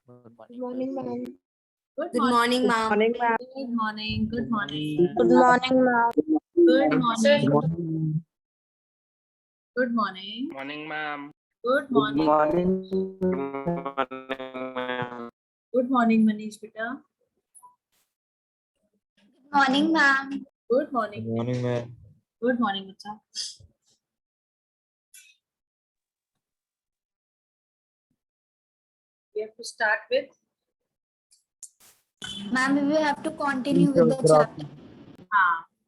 Good Good morning. morning, ma'am. Good morning, ma'am. Morning, ma'am. Good morning. Good morning. Good morning, ma'am. Good morning. morning. Good morning. Morning, ma'am. Good Good morning. morning. Good morning, ma'am. Good morning, Manish Beta. Morning, ma'am. Good morning. Good morning, ma'am. Good morning, Beta. We have to start with Ma'am, we will have to continue with the chapter.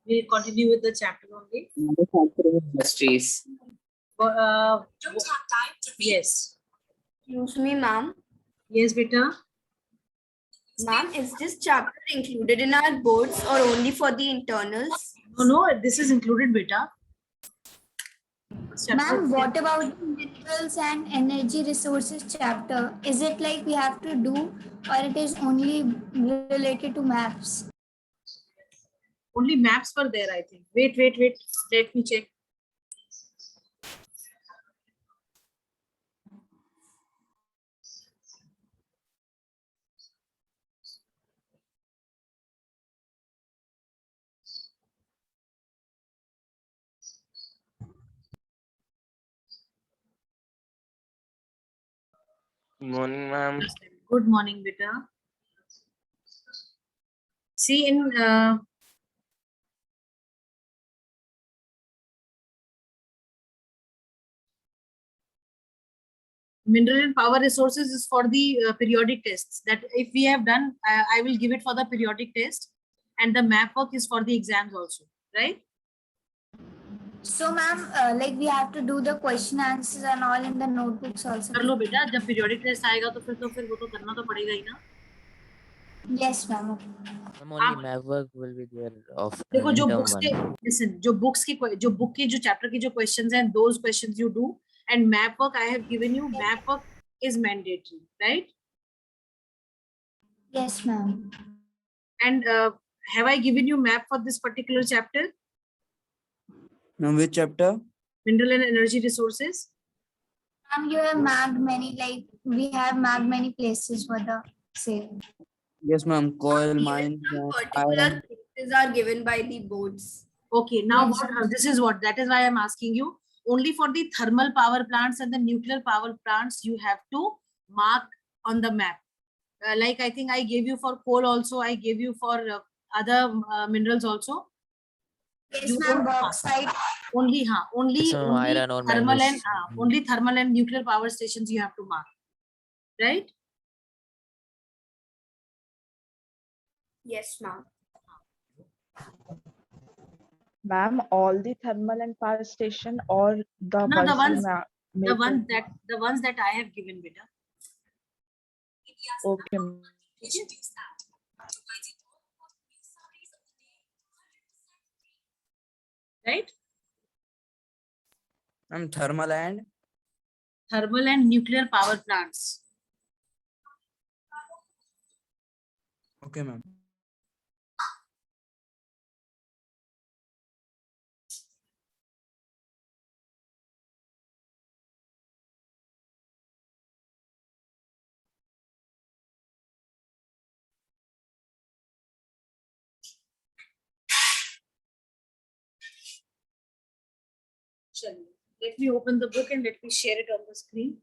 we'll continue with the chapter only. Industries. Yes. Excuse me, ma'am. Yes, Beta. Ma'am, is this chapter included in our boards or only for the internals? No, this is included, Beta. Ma'am, what about the minerals and energy resources chapter? Is it like we have to do or it is only related to maps? Only maps were there, I think. Wait. Let me check. Good morning, ma'am. Good morning, Beta. See, in mineral and power resources is for the periodic tests. That if we have done, I will give it for the periodic test, and the map work is for the exams also, right? So, ma'am, like we have to do the question answers and all in the notebooks also. कर लो बेटा, जब periodic test आएगा तो फिर वो तो करना तो पड़ेगा ही ना. Yes, ma'am. Only map work will be there of देखो जो term बुक्स के one. listen, जो बुक के जो चैप्टर के जो क्वेश्चंस हैं, those questions you do, and map work I have given you. Map work is mandatory, right? Yes, ma'am. And have I given you map for this particular chapter? Now, which chapter? Mineral and energy resources. Ma'am, you have mapped many, like we have mapped many places for the sale. Yes, ma'am. Coal mines. Some particular places are given by the boards. Okay, now Yes. this is what, that is why I'm asking you. Only for the thermal power plants and the nuclear power plants, you have to mark on the map. Like I think I gave you for coal also, I gave you for other minerals also. Yes, You ma'am. don't mark. Bauxite. Only Iron ore, thermal and manganese. only thermal and nuclear power stations you have to mark, right? Yes, ma'am. Ma'am, all the thermal and power station or the No, the ones ones, the ones that I have given, beta. Okay. Right? Ma'am, thermal and nuclear power plants. okay, ma'am. Let me open the book and let me share it on the screen.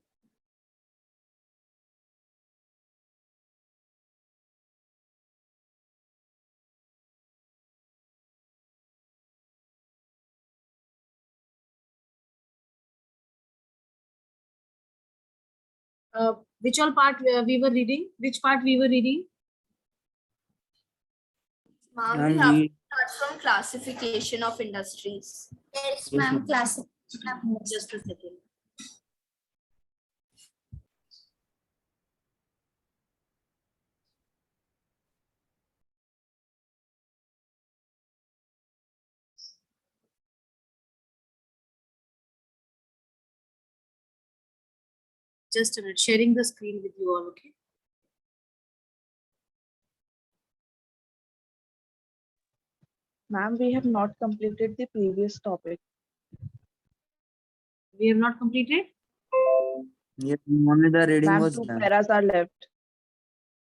Which all part we were reading? Which part we were reading? Ma'am, Ma'am, we have we- to start from classification of industries. Yes, Yes, ma'am. ma'am. Classic. Just a second. Just a minute, sharing the screen with you all, okay? Ma'am, we have not completed the previous topic. We have not completed? Yes, only the reading Ma'am, was 2 done. paras are left.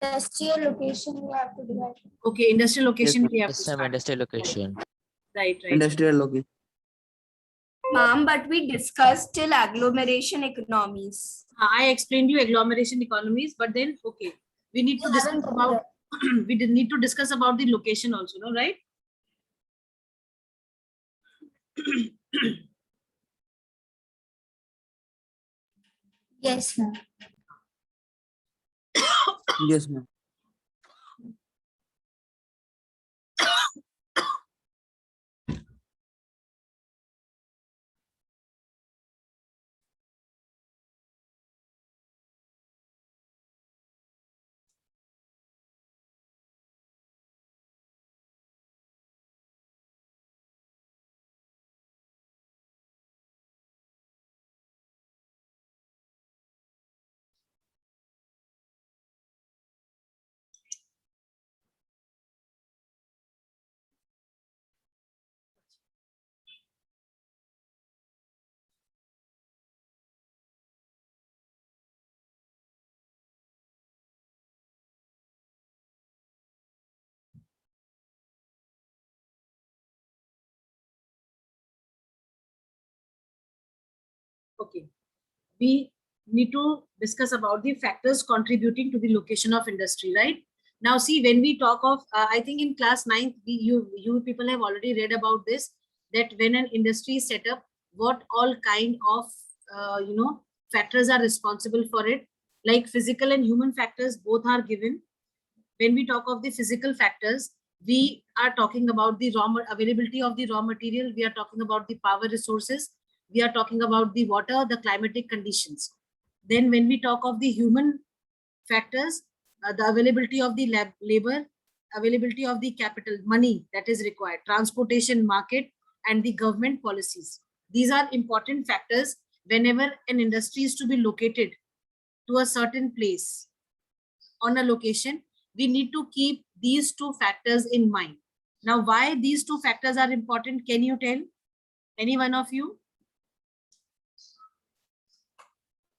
industrial location we have to divide. Okay, industrial location ma'am. we have Yes, to ma'am. start. Industrial location. Right. Industrial location. Ma'am, but we discussed till agglomeration economies. I explained you agglomeration economies, but then okay, we need to discuss about we did need to discuss about the location also, no, right? Yes, ma'am. Yes, ma'am. Okay, we need to discuss about the factors contributing to the location of industry, right? Now, see, when we talk of, I think in class 9th, you people have already read about this, that when an industry is set up, what all kind of, factors are responsible for it, like physical and human factors, both are given. When we talk of the physical factors, we are talking about the availability of the raw material. We are talking about the power resources. We are talking about the water, the climatic conditions. Then when we talk of the human factors, the availability of the labor, availability of the capital, money that is required, transportation, market, and the government policies. These are important factors whenever an industry is to be located to a certain place on a location. We need to keep these two factors in mind. Now, why these two factors are important? Can you tell? Any one of you?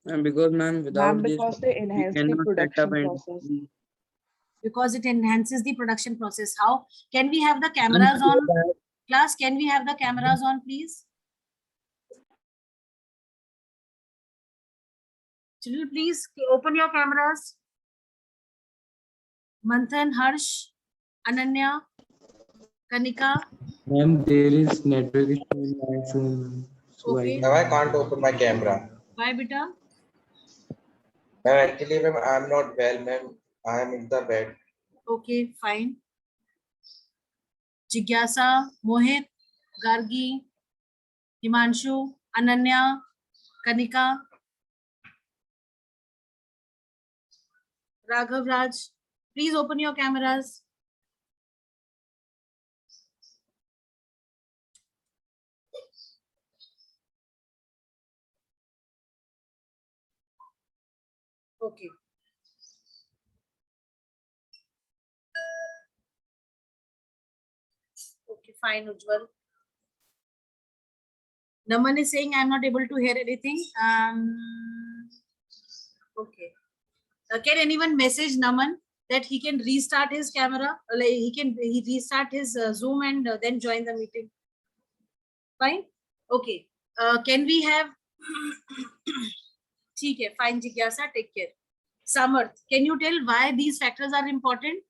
And because, ma'am, without Ma'am, this, because they we enhance the cannot set up production and process. Because it enhances the production process. How? Can we have the cameras on? Class, can we have the cameras on, please? Children, please open your cameras. Manthan, Harsh, Ananya, Kanika. Ma'am, there is network issue in my phone. So Okay. Now I can't open my camera. Why, beta? Ma'am, actually, ma'am, I'm not well, ma'am. I am in the bed. Okay, fine. Jigyasa, Mohit, Gargi, Himanshu, Ananya, Kanika, Raghav Raj. Please open your cameras. Okay. Okay, fine, Ujjwal. Naman is saying I'm not able to hear anything. Okay. Can anyone message Naman that he can restart his camera? Like he restart his Zoom and then join the meeting. Fine. Okay. Can we have? Okay, fine, Jigyasa. Take care. Samarth, can you tell why these factors are important?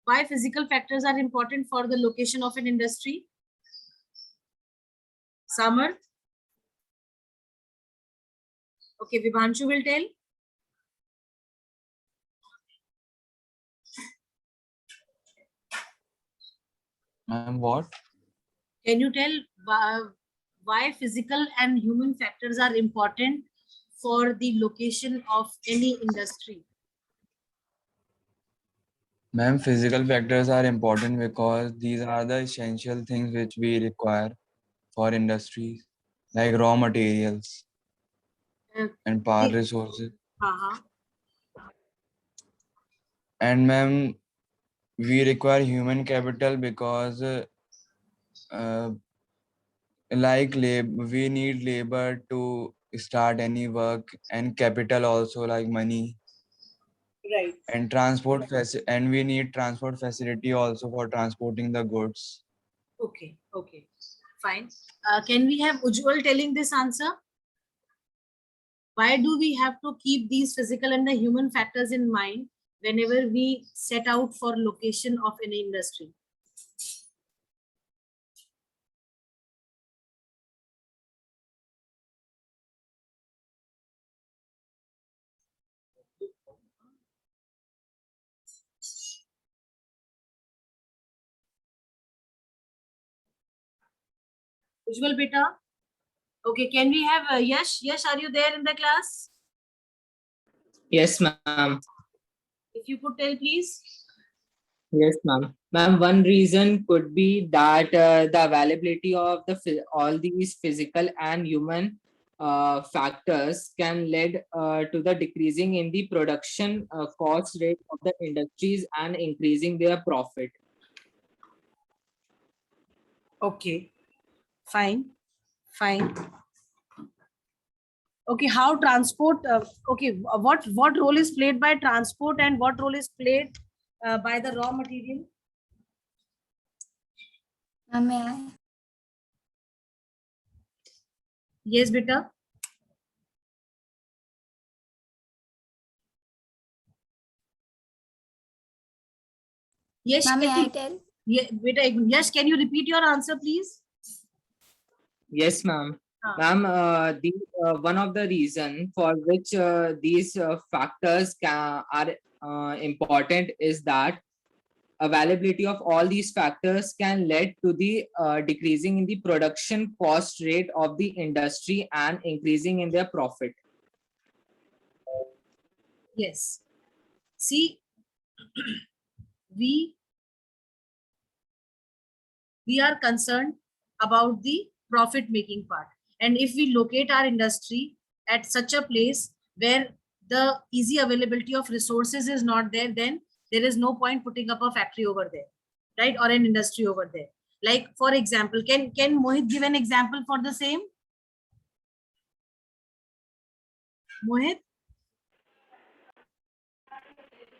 Why physical factors are important for the location of an industry? Samarth? Okay, Vibhanshu will tell. Ma'am, what? Can you tell why physical and human factors are important for the location of any industry? Ma'am, physical factors are important because these are the essential things which we require for industries, like raw materials and power resources. And ma'am, we require human capital because like we need labor to start any work, and capital also, like money. Right. And we need transport facility also for transporting the goods. Okay. Okay. Fine. Can we have Ujjwal telling this answer? Why do we have to keep these physical and the human factors in mind whenever we set out for location of any industry? Ujjwal beta. Okay, can we have Yash? Yash, are you there in the class? Yes, ma'am. If you could tell, please. Yes, ma'am. Ma'am, one reason could be that the availability of all these physical and human factors can lead to the decreasing in the production cost rate of the industries and increasing their profit. Okay, fine, fine. Okay, how transport? Okay, what role is played by transport and what role is played by the raw material? May I? Yes, beta. Yes, May I can tell? yeah, beta. Yes, can you repeat your answer, please? Yes, ma'am. Ma'am, One of the reason for which these factors are important is that availability of all these factors can lead to the decreasing in the production cost rate of the industry and increasing in their profit. yes. See, we are concerned about the profit making part, and if we locate our industry at such a place where the easy availability of resources is not there, then there is no point putting up a factory over there, right, or an industry over there. Like, for example, can Mohit give an example for the same? Mohit?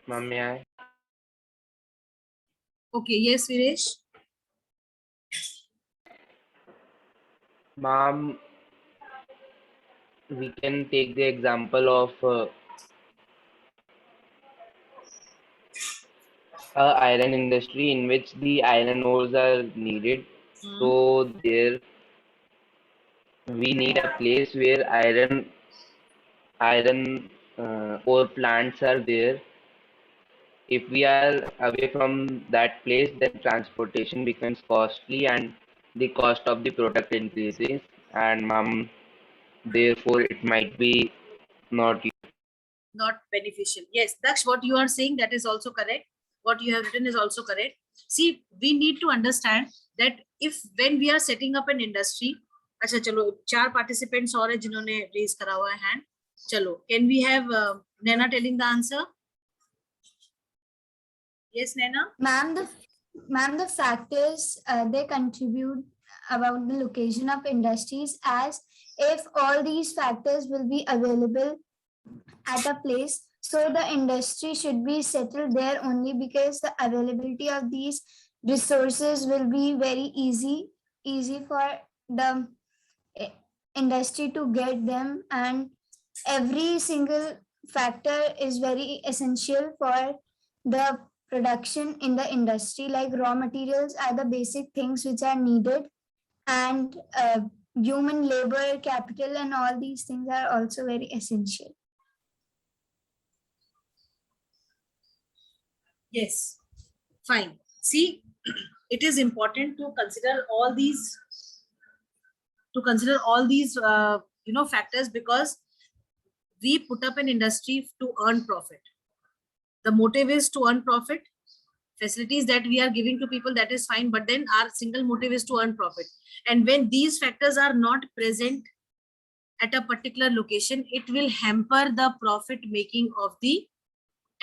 Ma'am, may I? Okay, yes, Viresh. Ma'am, we can take the example of iron industry in which the iron ores are needed. So there we need a place where iron ore plants are there. If we are away from that place, then transportation becomes costly and the cost of the product increases, and therefore it might be not. Not beneficial. Yes, that's what you are saying. That is also correct. What you have written is also correct. See, we need to understand that if when we are setting up an industry, अच्छा चलो 4 participants और है जिन्होंने raise करा हुआ है hand. चलो, can we have Naina telling the answer? Yes, Naina. Ma'am, the factors they contribute about the location of industries, as if all these factors will be available at a place, so the industry should be settled there only, because the availability of these resources will be very easy for the industry to get them, and every single factor is very essential for the production in the industry. Like raw materials are the basic things which are needed, and human labor, capital, and all these things are also very essential. Yes, fine. See, it is important to consider all these factors, because we put up an industry to earn profit. The motive is to earn profit. Facilities that we are giving to people, that is fine, but then our single motive is to earn profit. And when these factors are not present at a particular location, it will hamper the profit making of the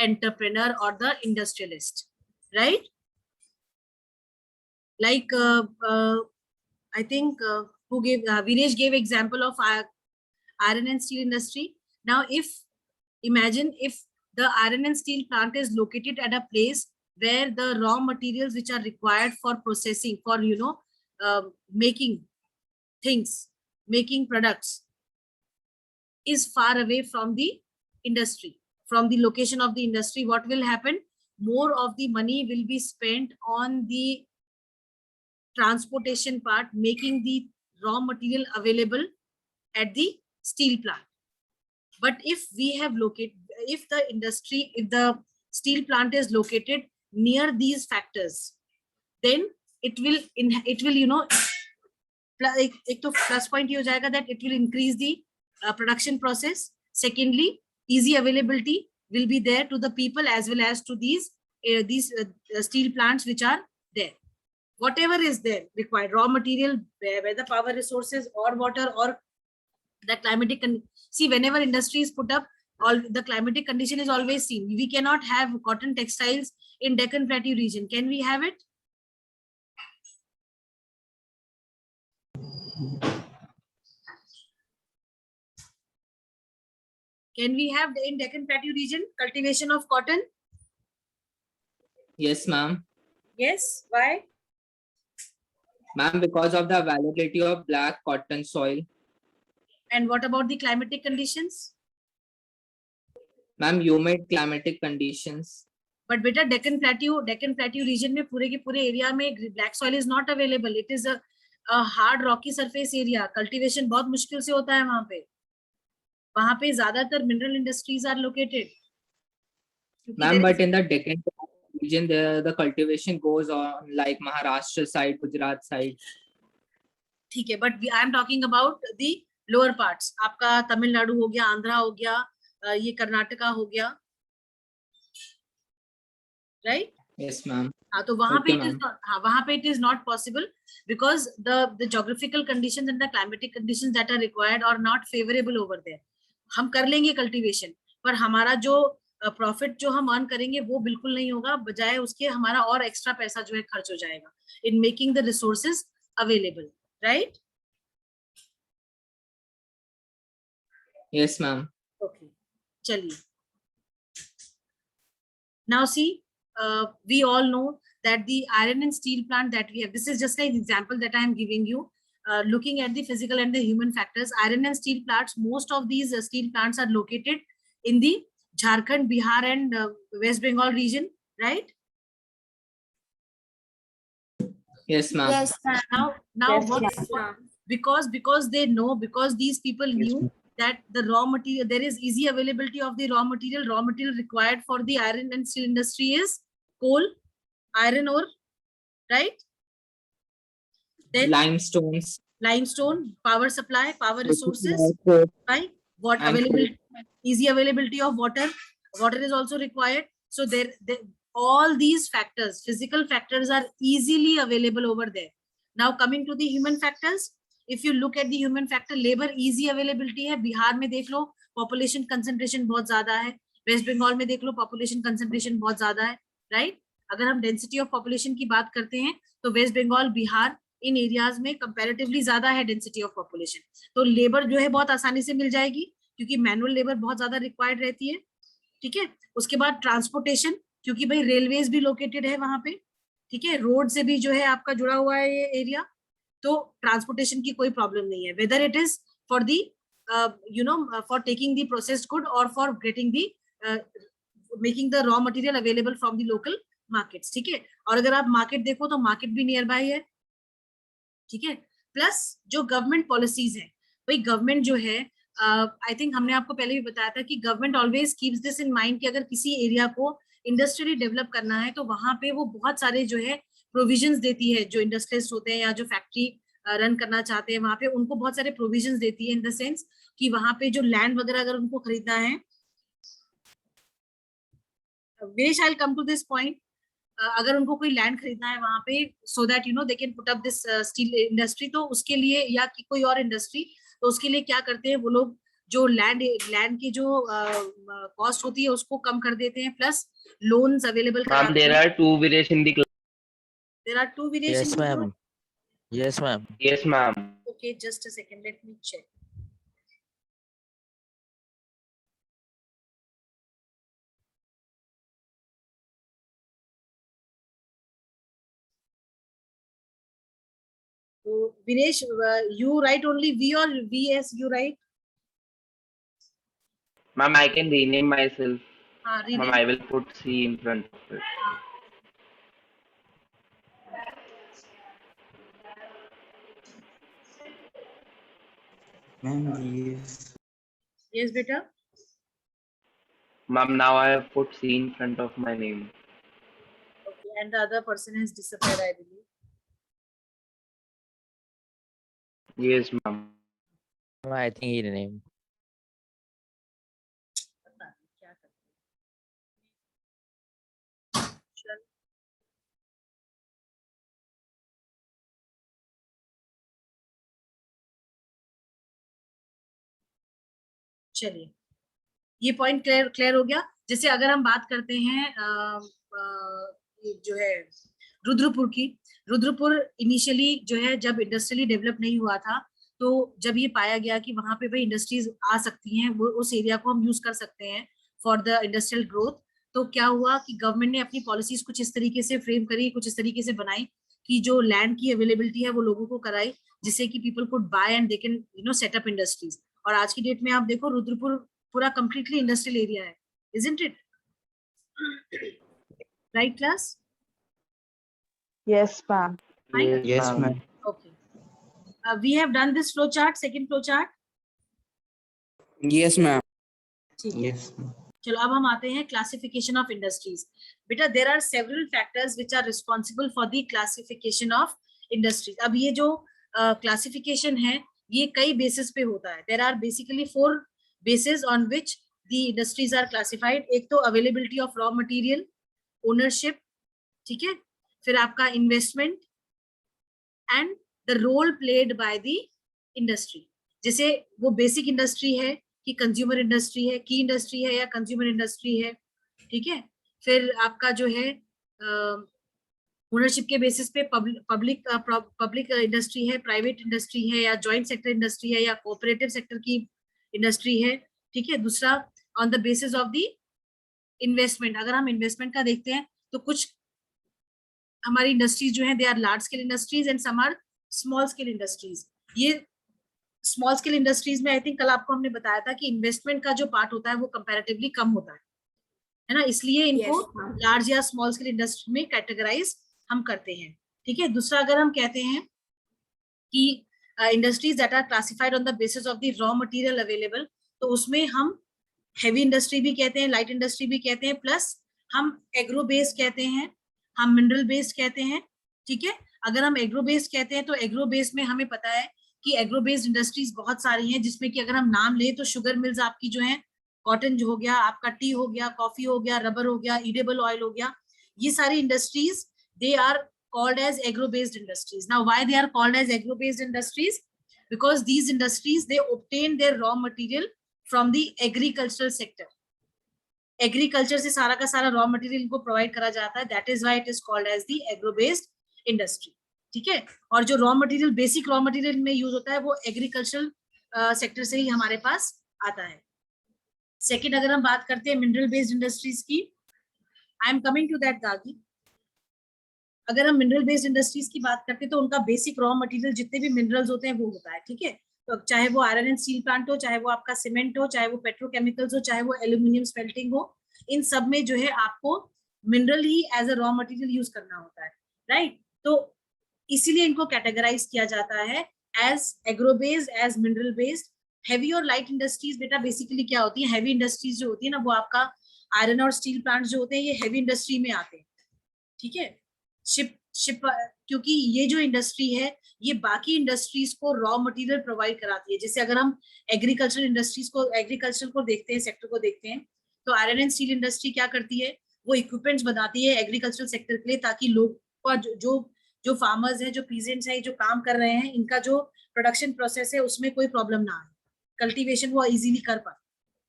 entrepreneur or the industrialist, right? Like I think who gave Viresh gave example of iron and steel industry. Now, imagine if the iron and steel plant is located at a place where the raw materials which are required for processing, for making things, making products, is far away from the industry, from the location of the industry, what will happen? More of the money will be spent on the transportation part, making the raw material available at the steel plant. But if we have located, if the steel plant is located near these factors, then it will एक तो plus point ये हो जाएगा that it will increase the production process. Secondly, easy availability will be there to the people as well as to these steel plants which are there. Whatever is there required, raw material, whether power resources or water or the climatic see, whenever industry is put up, all the climatic condition is always seen. We cannot have cotton textiles in Deccan Plateau region. Can we have it? Can we have in Deccan Plateau region cultivation of cotton? Yes, ma'am. Yes. Why? Ma'am, because of the availability of black cotton soil. And what about the climatic conditions? Ma'am, humid climatic conditions. But beta Deccan Plateau region में पूरे के पूरे area में black soil is not available. It is a hard rocky surface area. Cultivation बहुत मुश्किल से होता है वहाँ पे. वहाँ पे ज़्यादातर mineral industries are located. Ma'am, but in the Deccan region, the cultivation goes on like Maharashtra side, Gujarat side. ठीक है, but I am talking about the lower parts. आपका तमिलनाडु हो गया, आंध्रा हो गया, ये कर्नाटका हो गया, right? Yes, ma'am. हाँ, तो वहाँ पे Okay, it is not, हाँ, वहाँ पे it is not possible because the geographical conditions and the climatic conditions that are required are not favorable over there. हम कर लेंगे cultivation, पर हमारा जो profit जो हम earn करेंगे वो बिल्कुल नहीं होगा, बजाय उसके हमारा और extra पैसा जो है खर्च हो जाएगा in making the resources available, right? Yes, ma'am. Okay, chaliye. Now see, we all know that the iron and steel plant that we have, this is just an example that I am giving you. Looking at the physical and the human factors, iron and steel plants, most of these steel plants are located in the Jharkhand, Bihar and West Bengal region, right? Yes, ma'am. Yes, ma'am. Now Yes, what, because they know, because these people knew that the raw material, there is easy availability of the raw material required for the iron and steel industry is coal, iron ore, right? Then limestone, power supply, power resources, right? What availability, easy availability of water is also required. So all these factors, physical factors are easily available over there. Now coming to the human factors, if you look at the human factor, labor easy availability है. बिहार में देख लो population concentration बहुत ज्यादा है, waste Bengal में देख लो population concentration बहुत ज्यादा है, right? अगर हम density of population की बात करते हैं तो वेस्ट बंगाल, बिहार इन एरियाज में कंपैरेटिवली ज्यादा है density of population, तो लेबर जो है बहुत आसानी से मिल जाएगी क्योंकि मैनुअल लेबर बहुत ज्यादा रिक्वायर्ड रहती है, ठीक है? उसके बाद ट्रांसपोर्टेशन, क्योंकि भाई रेलवेज भी लोकेटेड है वहां पे, ठीक है? रोड से भी जो है आपका जुड़ा हुआ है ये एरिया, तो ट्रांसपोर्टेशन की कोई प्रॉब्लम नहीं है, whether it is for the for taking the processed good और for getting the making the raw material available from the local markets, ठीक है? और अगर आप मार्केट देखो तो मार्केट भी नियर बाय है, ठीक है? प्लस जो गवर्नमेंट पॉलिसीज है, भाई गवर्नमेंट जो है, आई थिंक हमने आपको पहले भी बताया था कि government always keeps this in mind कि अगर किसी एरिया को इंडस्ट्रियली डेवलप करना है तो वहां पे वो बहुत सारे जो है प्रोविजंस देती है, जो इंडस्ट्रियलिस्ट होते हैं या जो फैक्ट्री रन करना चाहते हैं वहां पे उनको बहुत सारे प्रोविजंस देती है, इन द सेंस कि वहां पे जो लैंड वगैरह अगर उनको खरीदना है, वेश आई कम टू दिस पॉइंट, अगर उनको कोई लैंड खरीदना है वहां पे so that you know they can put up this steel industry, तो उसके लिए या कि कोई और इंडस्ट्री, तो उसके लिए क्या करते हैं वो लोग, जो लैंड की जो कॉस्ट होती है उसको कम कर देते हैं, plus loans available Ma'am, there are two variations in the class. There are two variations. Yes, ma'am. Yes, ma'am. Yes, ma'am. Okay, just a second. Let me check. So Vinesh, you write only V or VS you write? Ma'am, I can rename myself. Ma'am, Rename. I will put C in front of it. Ma'am, yes. Yes, beta. Ma'am, now I have put C in front of my name. Okay, and the other person has disappeared, I believe. Yes, ma'am. I think he renamed. पता नहीं क्या करते हैं। चल। चलिए, ये point clear हो गया। जैसे अगर हम बात करते हैं ये जो है रुद्रपुर की, रुद्रपुर इनिशियली जो है जब इंडस्ट्रियली डेवलप नहीं हुआ था, तो जब ये पाया गया कि वहां पे भाई इंडस्ट्रीज आ सकती हैं, वो उस एरिया को हम यूज कर सकते हैं फॉर द इंडस्ट्रियल ग्रोथ, तो क्या हुआ कि गवर्नमेंट ने अपनी पॉलिसीज कुछ इस तरीके से फ्रेम करी, कुछ इस तरीके से बनाई कि जो लैंड की अवेलेबिलिटी है वो लोगों को कराई, जिससे कि people could bye and they can set up industries. और आज की डेट में आप देखो रुद्रपुर पूरा कंप्लीटली इंडस्ट्रियल एरिया है, isn't it? Right, class? Yes, ma'am. Fine? Yes, ma'am. Okay. We have done this flow chart, second flow chart. Yes, ma'am. ठीक है। Yes, ma'am. चलो अब हम आते हैं क्लासिफिकेशन ऑफ इंडस्ट्रीज। बेटा there are several factors which are responsible for the classification of industries. अब ये जो क्लासिफिकेशन है ये कई बेसिस पे होता है। There are basically 4 bases on which the industries are classified। एक तो availability of raw material, ownership, ठीक है, फिर आपका investment and the role played by the industry। जैसे वो बेसिक इंडस्ट्री है कि कंज्यूमर इंडस्ट्री है, की इंडस्ट्री है या कंज्यूमर इंडस्ट्री है, ठीक है। फिर आपका जो है ओनरशिप के बेसिस पे पब्लिक इंडस्ट्री है, प्राइवेट इंडस्ट्री है या जॉइंट सेक्टर इंडस्ट्री है या कोऑपरेटिव सेक्टर की इंडस्ट्री है, ठीक है। दूसरा on the basis of the investment. अगर हम इन्वेस्टमेंट का देखते हैं तो कुछ हमारी इंडस्ट्रीज जो है they are large scale industries and some are small scale industries. ये स्मॉल स्केल इंडस्ट्रीज में आई थिंक कल आपको हमने बताया था कि इन्वेस्टमेंट का जो पार्ट होता है वो कंपैरेटिवली कम होता है ना, इसलिए इनको लार्ज या स्मॉल स्केल इंडस्ट्री में कैटेगराइज हम करते हैं, ठीक है। दूसरा अगर हम कहते हैं कि industries that are classified on the basis of the raw material available, तो उसमें हम हेवी इंडस्ट्री भी कहते हैं, लाइट इंडस्ट्री भी कहते हैं, प्लस हम एग्रो बेस्ड कहते हैं, हम मिनरल बेस्ड कहते हैं, ठीक है। अगर हम एग्रो बेस्ड कहते हैं तो एग्रो बेस्ड में हमें पता है कि एग्रो बेस्ड इंडस्ट्रीज बहुत सारी हैं, जिसमें कि अगर हम नाम लें तो शुगर मिल्स आपकी जो है, कॉटन जो हो गया आपका, टी हो गया, कॉफी हो गया, रबर हो गया, ईडेबल ऑयल हो गया, ये सारी industries they are called as agro based industries। Now why they are called as agro based industries? Because these industries they obtain their raw material from the agricultural sector। Agriculture से सारा का सारा raw material इनको provide करा जाता है, that is why it is called as the agro based industry, ठीक है। और जो raw material basic raw material में यूज होता है वो एग्रीकल्चरल सेक्टर से ही हमारे पास आता है। सेकंड अगर हम बात करते हैं मिनरल बेस्ड इंडस्ट्रीज की, I am coming to that गागी। अगर हम मिनरल बेस्ड इंडस्ट्रीज की बात करते हैं तो उनका बेसिक रॉ मटेरियल जितने भी मिनरल्स होते हैं वो होता है, ठीक है। तो चाहे वो आयरन एंड स्टील प्लांट हो, चाहे वो आपका सीमेंट हो, चाहे वो पेट्रोकेमिकल्स हो, चाहे वो एल्यूमिनियम स्मेल्टिंग हो, इन सब में जो है आपको मिनरल ही as a raw material use करना होता है, राइट। तो इसीलिए इनको कैटेगराइज किया जाता है as agro based, as mineral based. Heavy और लाइट इंडस्ट्रीज बेटा बेसिकली क्या होती है, हैवी इंडस्ट्रीज जो होती है ना वो आपका आयरन और स्टील प्लांट जो होते हैं ये हैवी इंडस्ट्री में आते हैं, ठीक है। शिप क्योंकि ये जो इंडस्ट्री है ये बाकी इंडस्ट्रीज को रॉ मटेरियल प्रोवाइड कराती है। जैसे अगर हम एग्रीकल्चर इंडस्ट्रीज को, एग्रीकल्चर को देखते हैं, सेक्टर को देखते हैं, तो आयरन एंड स्टील इंडस्ट्री क्या करती है, वो इक्विपमेंट्स बनाती है एग्रीकल्चरल सेक्टर के लिए, ताकि लोग का जो फार्मर्स हैं, जो पीजेंट्स हैं, जो काम कर रहे हैं, इनका जो प्रोडक्शन प्रोसेस है उसमें कोई प्रॉब्लम ना आए, कल्टीवेशन वो इजीली कर पाए,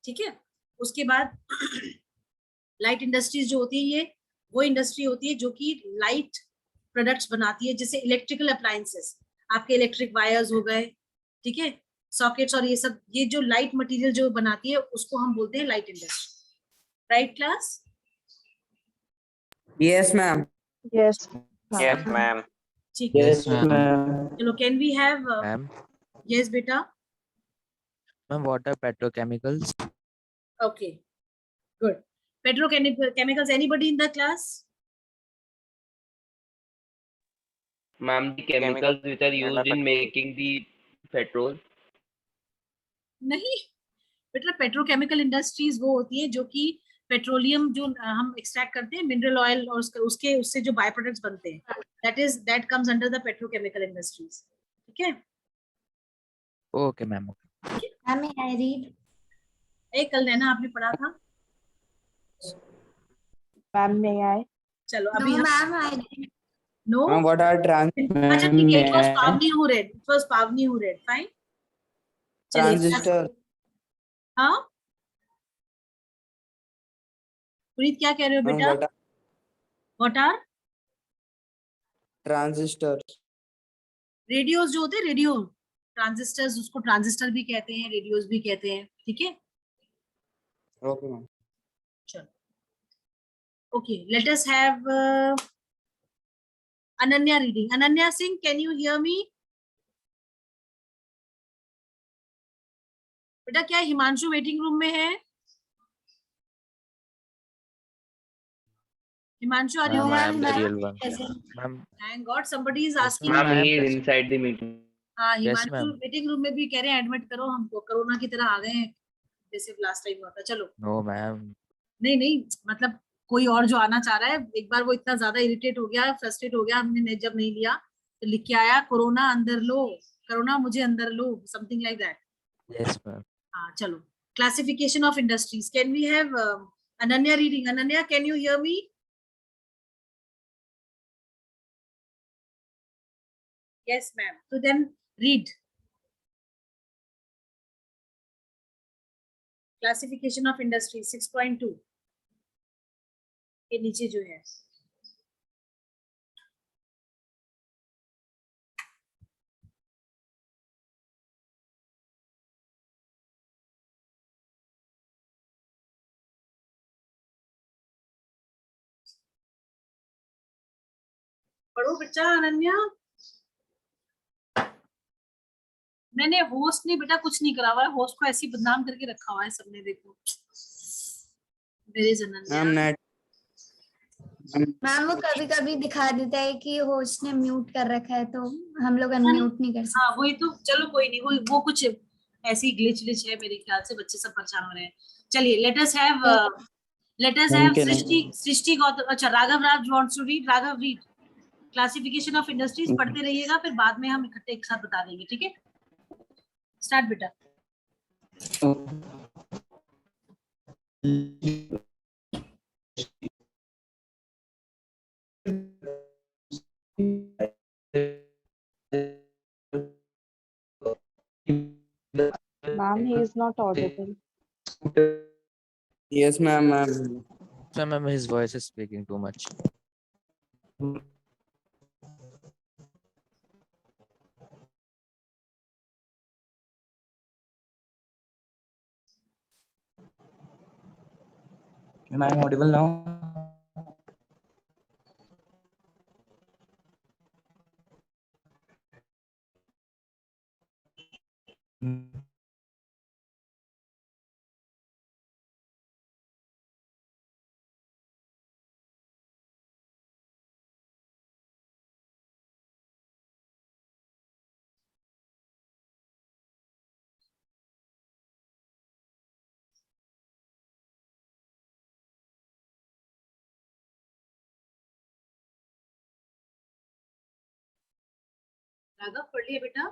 ठीक है। उसके बाद लाइट इंडस्ट्रीज जो होती है ये वो इंडस्ट्री होती है जो कि लाइट प्रोडक्ट्स बनाती है, जैसे इलेक्ट्रिकल अप्लायंसेस, आपके इलेक्ट्रिक वायर्स हो गए, ठीक है, सॉकेट्स और ये सब, ये जो लाइट मटेरियल जो बनाती है उसको हम बोलते हैं light industry, right class? Yes, ma'am. Yes, Yes, ma'am. ठीक है, Yes, ma'am. ma'am. चलो can we have Ma'am, yes बेटा. ma'am, what are petrochemicals? Okay, good. Petrochemicals, anybody in the class? Ma'am, the chemicals which are used in making the petrol. नहीं बेटा, petrochemical industries वो होती है जो कि petroleum जो हम एक्सट्रैक्ट करते हैं, मिनरल ऑयल, और उससे जो बाय प्रोडक्ट्स बनते हैं, that comes under the petrochemical industries. ठीक है. Okay, ma'am. Okay. Ma'am, may I read? एक कल नैना आपने पढ़ा था. Ma'am, may I? चलो अभी No, हम ma'am, I didn't. No. Ma'am, what are अच्छा ठीक है, it was trans Pavni who read. It was Pavni who read. Fine. चलिए. transistor? हाँ पुनीत क्या कह रहे हो Ma'am, बेटा? what are what are transistors? Radios जो होते हैं, रेडियो ट्रांजिस्टर्स, उसको ट्रांजिस्टर भी कहते हैं, रेडियोस भी कहते हैं. ठीक है. Okay, ma'am. चलो. Okay, let us have Ananya reading. Ananya Singh, can you hear me? बेटा क्या हिमांशु वेटिंग रूम में है? Himanshu, are you Ma'am, I am the ma'am, real one. present. Ma'am, Thank God somebody is yes, asking. ma'am, Ma'am, I am he is present. inside the meeting. हाँ, Yes, Himanshu ma'am. Waiting room में भी कह रहे हैं admit करो हमको, corona की तरह आ गए हैं जैसे लास्ट टाइम हुआ था. चलो. No, ma'am. नहीं नहीं, मतलब कोई और जो आना चाह रहा है, एक बार वो इतना ज्यादा इरिटेट हो गया, फ्रस्ट्रेट हो गया, हमने जब नहीं लिया तो लिख के आया, कोरोना अंदर लो, कोरोना मुझे अंदर लो, something like that. Yes, ma'am. हाँ चलो. Classification of industries, can we have Ananya reading? Ananya, can you hear me? Yes ma'am. तो then read classification of industry 6.2 के नीचे जो है. पढ़ो बच्चा. अनन्या, मैंने होस्ट ने बेटा कुछ नहीं करा हुआ है, होस्ट को ऐसी बदनाम करके रखा हुआ है सबने, देखो. मेरे अनन्या. Ma'am, net. मैम वो कभी कभी दिखा देता है कि होस्ट ने म्यूट कर रखा है, तो हम लोग अनम्यूट नहीं कर सकते. हाँ वही तो. चलो कोई नहीं, वो कुछ ऐसी ग्लिच है मेरे ख्याल से, बच्चे सब परेशान हो रहे हैं. चलिए, let us have Okay, Srishti Gautam. अच्छा, Raghav Raj wants to read. Raghav, read classification of industries. पढ़ते रहिएगा, फिर बाद में हम इकट्ठे एक साथ बता देंगे. ठीक है. स्टार्ट बेटा. Ma'am, he is not audible. Yes, ma'am. Ma'am. So, ma'am, his voice is speaking too much. Am I audible now? Raghav, पढ़ लिया बेटा?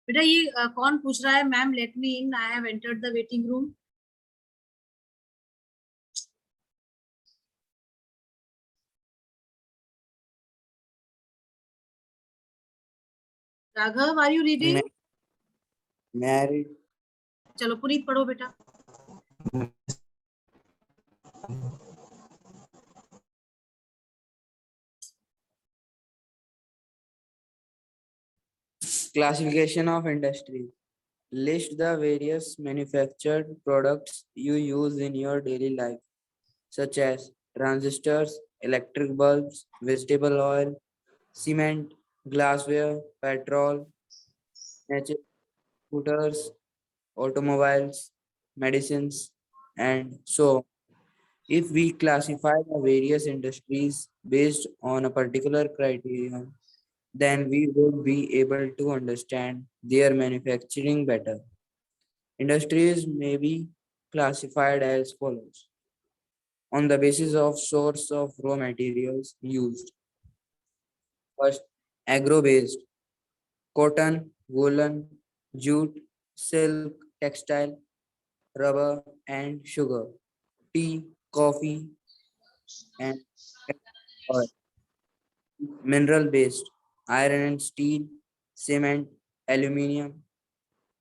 बेटा ये कौन पूछ रहा है? Ma'am let me in, I have entered the waiting room. Raghav, are you reading? Married. चलो पुनीत पढ़ो बेटा. Classification of industry. List the various manufactured products you use in your daily life. such as transistors, electric bulbs, vegetable oil, cement, glassware, petrol, natural scooters, automobiles, medicines, and so on. If we classify the various industries based on a particular criterion, then we would be able to understand their manufacturing better. Industries may be classified as follows on the basis of source of raw materials used. First, agro-based, cotton, woolen, jute, silk, textile, rubber, and sugar, tea, coffee, and oil. Mineral-based, iron and steel, cement, aluminium,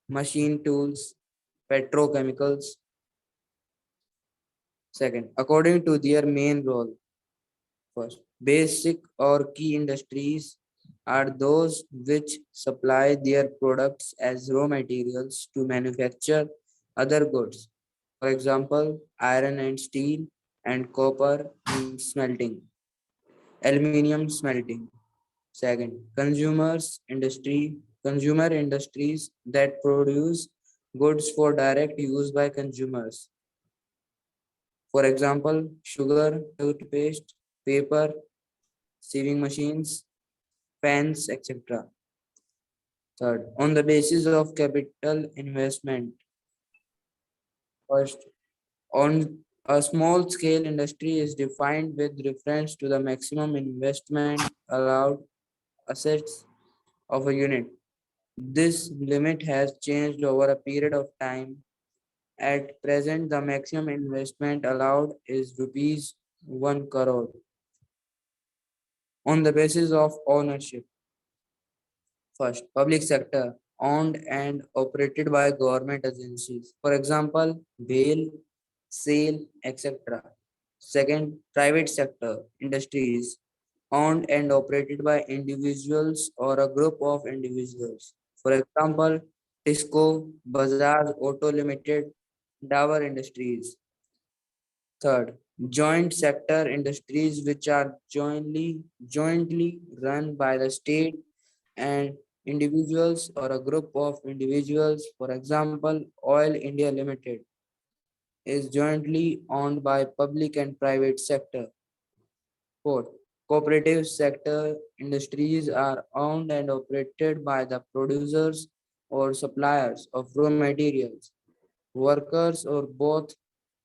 machine tools, petrochemicals. Second, according to their main role. First, basic or key industries are those which supply their products as raw materials to manufacture other goods. For example, iron and steel and copper smelting, aluminium smelting. Second, consumer industries that produce goods for direct use by consumers. For example, sugar, toothpaste, paper, sewing machines, fans, etc. Third, on the basis of capital investment. First, on a small scale industry is defined with reference to the maximum investment allowed assets of a unit. This limit has changed over a period of time. At present, the maximum investment allowed is rupees 1 crore. On the basis of ownership. First, public sector owned and operated by government agencies. For example, bail, sale, etc. Second, private sector industries owned and operated by individuals or a group of individuals. For example, Tisco, Bajaj Auto Limited, Dower Industries. Third, joint sector industries which are jointly run by the state and individuals or a group of individuals. For example, Oil India Limited is jointly owned by public and private sector. Fourth, cooperative sector industries are owned and operated by the producers or suppliers of raw materials, workers, or both.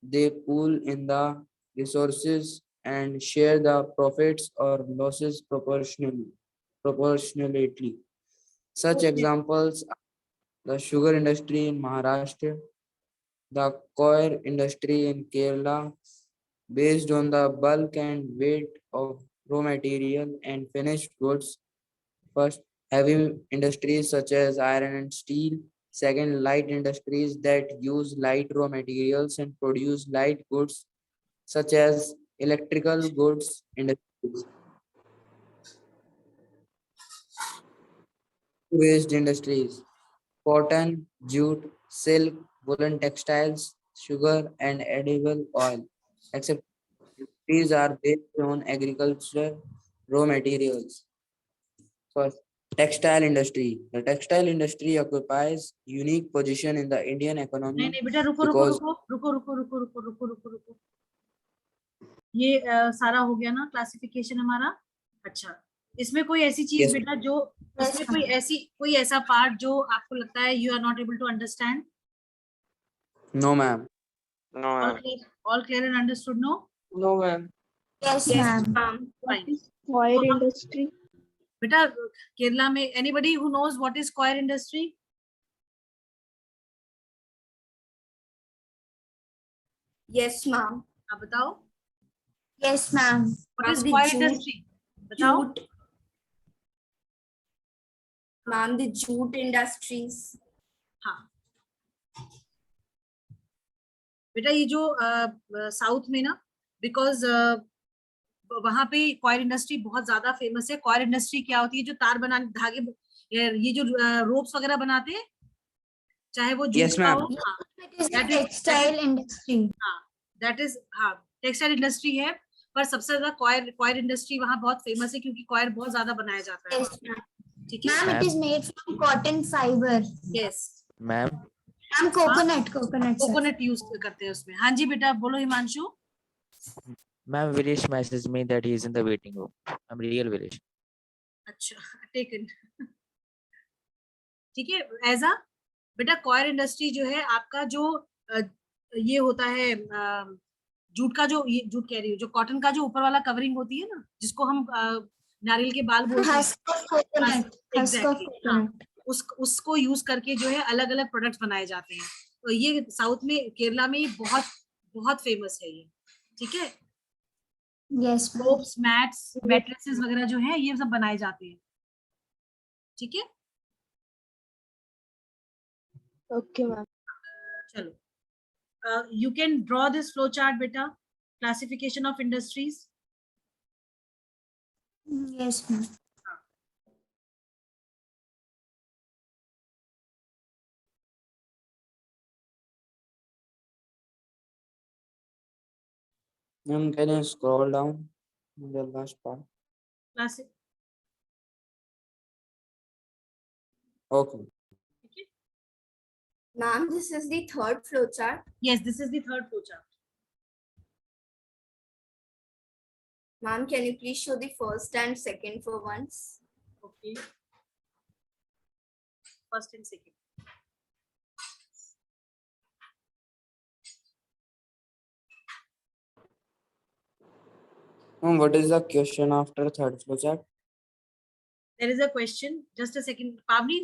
They pool in the resources and share the profits or losses proportionately. Such examples are the sugar industry in Maharashtra, the coir industry in Kerala, based on the bulk and weight of raw material and finished goods. First, heavy industries such as iron and steel. Second, light industries that use light raw materials and produce light goods such as electrical goods industries. Waste industries, cotton, jute, silk, woolen textiles, sugar, and edible oil, except these are based on agriculture raw materials. First, textile industry. The textile industry occupies unique position in the Indian नहीं economy नहीं बेटा रुको रुको because रुको रुको रुको रुको रुको रुको रुको रुको ये सारा हो गया ना क्लासिफिकेशन हमारा। अच्छा, इसमें कोई ऐसी चीज Yes. बेटा जो इसमें कोई ऐसा पार्ट जो आपको लगता है you are not able to understand? no ma'am. All clear and understood? No? No ma'am. Yes, Yes, ma'am. ma'am. Fine. Coir industry. बेटा केरला में anybody who knows what is coir industry? Yes, ma'am. आप बताओ Yes, ma'am. what is Ma'am, the coir jute- industry? बताओ। Jute. Ma'am, the jute industries. हाँ बेटा ये जो south में ना बिकॉज वहां पे कॉयर इंडस्ट्री बहुत ज्यादा फेमस है। कॉयर इंडस्ट्री क्या होती है? जो तार बनाने धागे ये जो रोप्स वगैरह बनाते हैं, चाहे वो Yes, जूट का ma'am. हो। हाँ It is a That is- textile industry. That is हाँ टेक्सटाइल इंडस्ट्री है, पर सबसे ज्यादा कॉयर इंडस्ट्री वहाँ बहुत फेमस है क्योंकि कॉयर बहुत ज्यादा बनाया जाता है Yes, वहाँ। ma'am. ठीक है? Ma'am, it is made from cotton fiber. Yes, Ma'am, Ma'am, coconut, sir. Coconut use करते हैं उसमें। हाँ जी बेटा, बोलो Himanshu. ma'am, Viresh messaged me that he is in the waiting room. I'm real Viresh. अच्छा, टेकन। ठीक है, ऐसा बेटा कॉयर इंडस्ट्री जो है आपका जो ये होता है जूट का, जो ये जूट कह रही हूँ, जो कॉटन का जो ऊपर वाला कवरिंग होती है ना, जिसको हम नारियल के बाल बोलते हैं, Husk of coconut. Husk of Exactly, हाँ, coconut. उसको यूज करके जो है अलग अलग प्रोडक्ट्स बनाए जाते हैं। तो ये साउथ में, केरला में बहुत बहुत फेमस है ये। ठीक है, Yes, ma'am. Ropes, mats, mattresses वगैरह जो है ये सब बनाए जाते हैं। ठीक है, Okay, ma'am. चलो, you can draw this flow chart beta, classification of industries. Yes, ma'am. Ma'am, can you scroll down the last part? Classi- Okay. Ma'am, this is the third flow chart. yes, this is the third flow chart. Ma'am, can you please show the first and second for once? Okay, first and second. Ma'am, what is the question after third flow chart? There is a question, just a second, Pavni,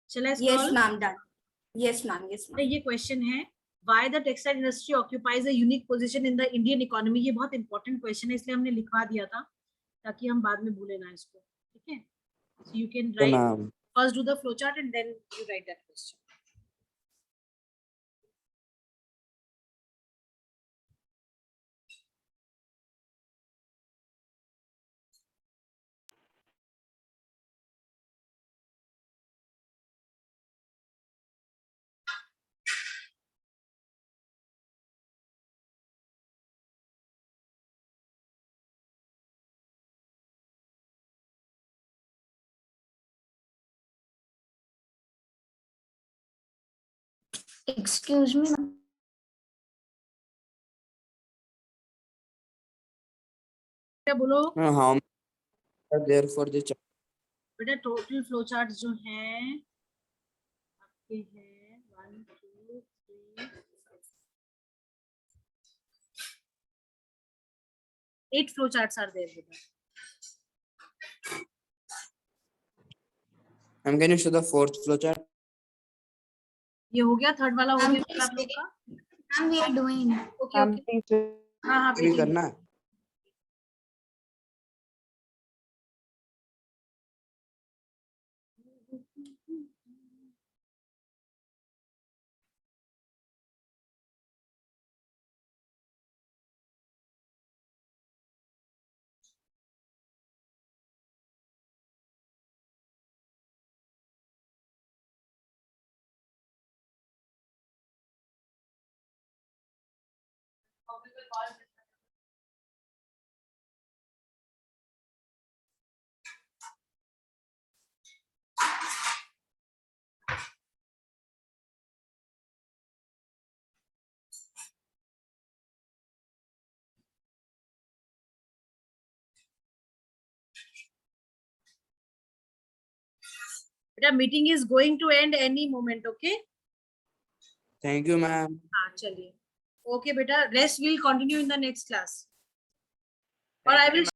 shall I scroll? Yes, ma'am, done. Yes, ma'am, yes, ma'am. ये question है, why the textile industry occupies a unique position in the Indian economy। ये बहुत important question है, इसलिए हमने लिखवा दिया था ताकि हम बाद में भूले ना इसको। ठीक है, so you can Okay, write, ma'am. first do the flow chart and then you write that question। Excuse me, ma'am. क्या बोलो Ma'am, how many are there for the chart? बेटा, टोटल फ्लो चार्ट जो हैं आपके हैं 1 2 3 8 flow charts are there बेटा। Ma'am, can you show the fourth flow chart? ये हो गया, थर्ड वाला हो Ma'am, गया please आप लोग का। Ma'am, we are doing. Okay Ma'am, okay, please. हाँ हाँ ये भी बेटी। करना है? बेटा meeting is going to end any moment. Okay, Thank you, ma'am. हाँ चलिए, ओके बेटा, rest will continue in the next class और आई विल